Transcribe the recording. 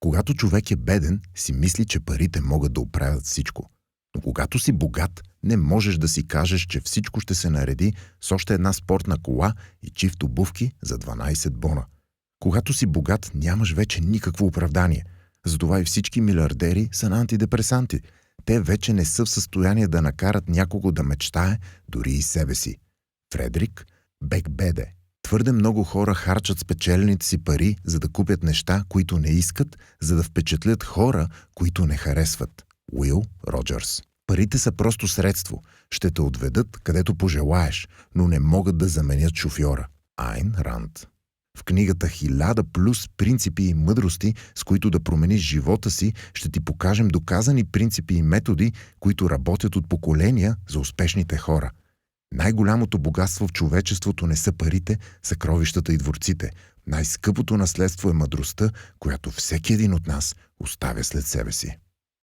Когато човек е беден, си мисли, че парите могат да оправят всичко. Но когато си богат, не можеш да си кажеш, че всичко ще се нареди с още една спортна кола и чифт обувки за 12 бона. Когато си богат, нямаш вече никакво оправдание. Затова и всички милиардери са на антидепресанти. Те вече не са в състояние да накарат някого да мечтае дори и себе си. Фредрик Бекбеде. Твърде много хора харчат спечелените си пари, за да купят неща, които не искат, за да впечатлят хора, които не харесват. Уил Роджърс. Парите са просто средство. Ще те отведат където пожелаеш, но не могат да заменят шофьора. Айн Ранд. В книгата 1000 плюс принципи и мъдрости, с които да промениш живота си, ще ти покажем доказани принципи и методи, които работят от поколения за успешните хора. Най-голямото богатство в човечеството не са парите, съкровищата и дворците. Най-скъпото наследство е мъдростта, която всеки един от нас оставя след себе си.